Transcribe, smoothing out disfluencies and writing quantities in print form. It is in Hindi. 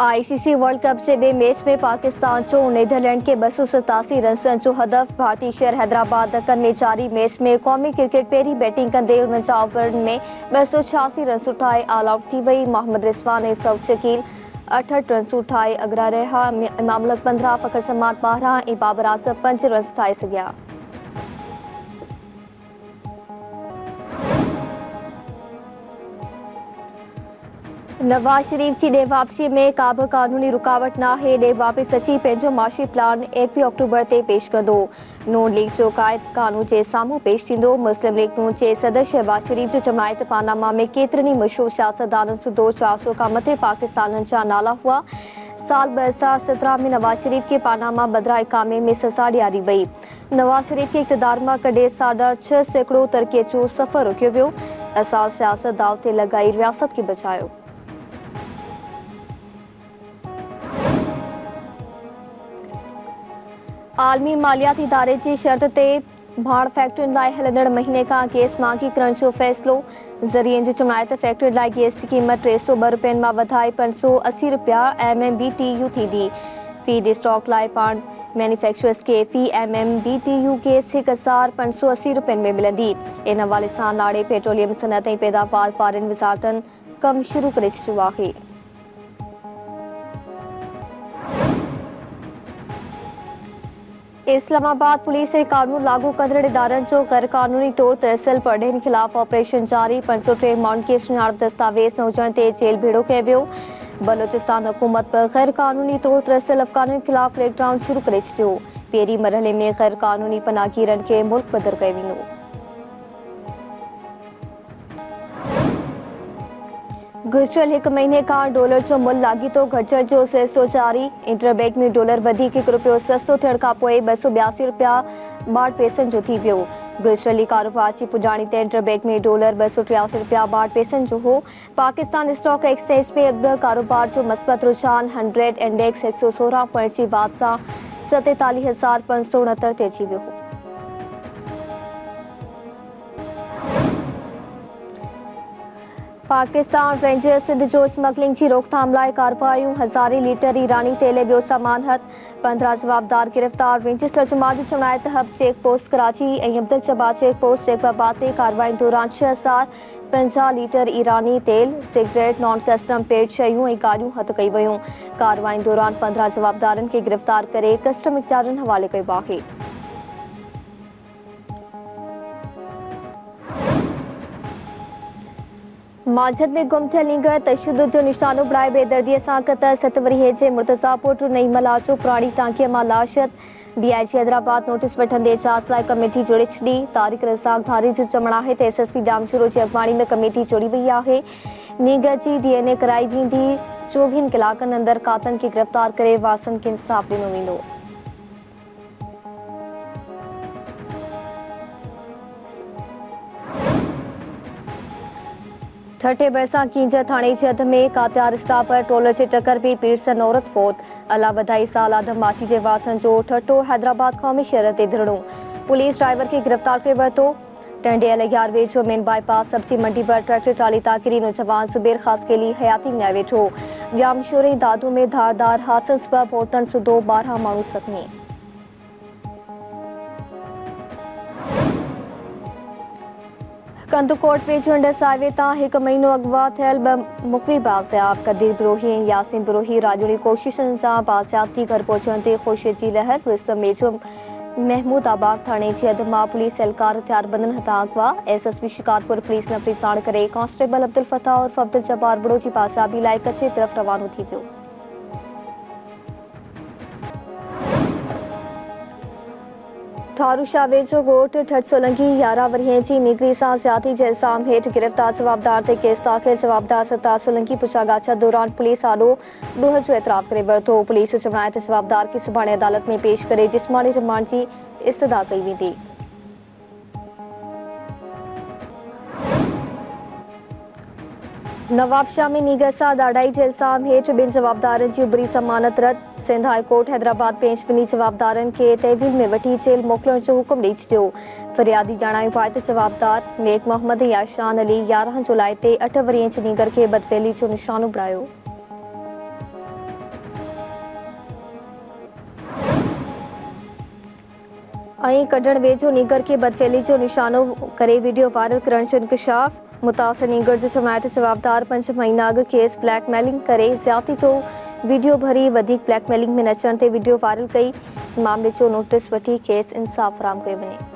आईसीसी वर्ल्ड कप से बे मैच में पाकिस्तान जो नीदरलैंड के 287 रन जो हदफ भारतीय शहर हैदराबाद दक्कन में जारी मैच में क़ौमी क्रिकेट पेरी बैटिंग कंदे 49 ओवर में 286 रन उठाए ऑल आउट थी वई। मोहम्मद रिजवान ऐं सऊद शकील 68 रन उठाए अगरा रहा। इमाम उल हक 15, फखर समाद 12 ऐं बाबर आज़म 5 रन ठाहे सघिया। नवाज शरीफ की ॾे वापसी में का भी कानूनी रुकावट न है। ॾे वापस अची पंहिंजो माशी प्लान 21 अक्टूबर ते पेश कंदो। नून लीग जो कायद कानून जे साम्हूं पेश थींदो। मुस्लिम लीग नून जे सदर शहबाज शरीफ जो चवणु आहे त पानामा में केतिरनि ई मशहूर सियासतदाननि सूधो 400 खां मथे पाकिस्ताननि जा नाला हुआ। साल 2017 में नवाज शरीफ खे पानामा बदिरां इकामे में सज़ा ॾियारी वई। नवाज शरीफ खे इक़्तिदार मां कढे 6.5 सैकड़ो तरक़ीअ जो सफ़र रोकियो वियो। असां सियासत दाव ते लॻाई रियासत खे बचायो। आलमी मालियाती इदारे जी शर्त ते भाण फैक्ट्रियुनि लाइ हलंदड़ महीने खां गैस महांगी करण जो फ़ैसिलो। ज़रियनि जो चवणु आहे त फैक्ट्रियुनि लाइ गैस जी क़ीमत 302 रुपयनि मां वधाए 580 रुपया MMBTU थींदी। फीड स्टॉक लाइ पाण मैन्युफैक्चरर्स खे फी MMBTU गैस 1580 रुपयनि में मिलंदी। इन हवाले सां लाड़े पेट्रोलियम सनअत ऐं पैदावार वारनि वज़ारतनि कमु शुरू करे छॾियो आहे। इस्लामाबाद पुलिस ऐं कानून लागू कंदड़ इदारनि जो गैर कानूनी तौर तहसील पढ़नि खिलाफ़ ऑपरेशन जारी। 503 माण्हुनि खे सुञाणप दस्तावेज़ न हुजण ते जेल भेड़ो कयो वियो। बलोचिस्तान हुकूमत पर गैर कानूनी तौर तहसील अफ़गाननि खिलाफ़ क्रैकडाउन शुरू करे छॾियो। पहिरीं मरहले में गैर कानूनी पनाहगीरनि खे मुल्क बदर कयो वेंदो। गुज़िरियल 1 महीने खां डॉलर जो मुल्ह लाॻीतो घटिजण जो सिलसिलो जारी। इंटरबैंक में डॉलर वधीक 1 रुपयो सस्तो थियण खां पोइ 282 रुपया 62 पैसनि जो थी वियो। गुज़िरियल कारोबार जी पुॼाणी ते इंटरबैंक में डॉलर 283 रुपया 62 पैसनि जो हो। पाकिस्तान स्टॉक एक्सचेंज में अॼु कारोबार जो मस्बत रुझान 100 इंडेक्स 116 पॉइंट जी वाध सां 47,569 ते अची वियो हो। पाकिस्तान रेंजर्स सिंध जो स्मगलिंग की रोकथाम लाइ कार्रवाइयूं। 1000 लीटर ईरानी तेल ऐं ॿियो सामान हथ। 15 जवाबदार गिरफ़्तार। रेंजर्स तर्जुमान जो चवणु आहे त हब चेक पोस्ट कराची ऐं अब्दुल जब्बार चेक पोस्ट जैकबाबाद ते कार्रवाई दौरान 6050 लीटर ईरानी तेल, सिगरेट, नॉन कस्टम पेड शयूं ऐं गाॾियूं हथ कई वयूं। कार्रवाई दौरान 15 जवाबदारनि खे गिरफ़्तार करे कस्टम इख्तियारनि हवाले कयो आहे। मांझंदि में गुम थियल नींगर तशद्दुद जो निशानो बणाए बेदर्दीअ सां क़तल 7 वरीह जे मुर्तज़ा पुट नईमला जो पुराणी टांकीअ मां लाश। DIG हैदराबाद नोटिस वठंदे जांच लाइ कमेटी जोड़े छॾी। तारिक रज़ाक धारी जो चवणु आहे त SSP ॾामचूरो जी अॻवानी में कमेटी जोड़ी वई आहे। नींगर जी DNA कराई वेंदी। 24 कलाकनि अंदरि कातनि खे गिरफ़्तार करे वारसनि खे इंसाफ़ ॾिनो वेंदो। ठठे भरिसां कींजर थाणे जे हद में कात्यार स्टाफ पर ट्रोलर जे टकर में पीड़सन औरत फौत। अला बधाई साल आदम माची जे वारसनि जो ठठो हैदराबाद क़ौमी शहर ते धरणो। पुलिस ड्राइवर खे गिरफ़्तार करे वरितो। टंडे अलगियार वेझो मेन बाईपास सब्जी मंडी पर ट्रैक्टर ट्राली ताकिरी नौजवान ज़ुबैर ख़ासकेली हयाती विञाए वेठो। जामशोर ऐं दादू में धारदार हादसनि सबबि औरतनि सूधो 12 माण्हू ज़ख़्मी। कंदुकोट वेझो इंडस हाईवे तां 1 महीनो अॻुवा थियल 2 मुख़्तलिफ़ बाज़ियाब कदीर बिरोही ऐं यासीन बिरोही राजोड़ी कोशिशुनि सां बाज़ियाबती घर पहुचण ते ख़ुशीअ जी लहर। विस्म वेझो महमूदाबाद थाणे जी हद मां पुलिस एहलकार हथियारबंदनि हथां अॻुवा। SSP शिकारपुर पुलिस नफ़री साण करे कांस्टेबल अब्दुल फताह उर्फ अब्दुल जब्बार बुड़ो जी बाज़ियाबी लाइ कचे तरफ़ रवानो थी वियो। ठारूशाह वेझो ॻोठ ठठ सोलंकी 11 वरीह जी नीगरी सां ज़्यादती जे इल्ज़ाम हेठि गिरफ़्तार जवाबदार ते केस दाख़िल। जवाबदार सत्तार सोलंकी पुछागाछ दौरान पुलिस आॾो ॾोह जो एतराफ़ करे वरितो। पुलिस जो चवणु आहे त जवाबदार खे सुभाणे अदालत में पेश करे जिस्मानी रिमांड जी इस्तदा कई वेंदी। नवाबशाह में नीगर सां ॾाढाई जे इल्ज़ाम हेठि 2 जवाबदारनि जी उबरी ज़मानत रद्द। Sindh high court Hyderabad bench 2 जवाबदारनि खे तहवील में वठी जेल मोकिलण जो हुकुम ॾेई छॾियो। फरियादी ॼाणायो आहे त जवाबदार नेक मोहम्मद याशान अली 11 जुलाई ते 8 वरीह जी नीगर खे बदफ़ैली जो निशानो बणायो। ऐं कढण वेझो नीगर के बदफेली जो निशानो करे वीडियो वायरल करण जो इंकशाफ। मुतासिर नीगर जो जमायत जवाबदार 5 महीना अॻु खेसि ब्लैकमेलिंग करे ज़्यादती जो वीडियो भरी वधीक ब्लैकमेलिंग में नचण ते वीडियो वायरल कई। मामले जो नोटिस वठी खेसि इंसाफ़ फराहम कयो वञे।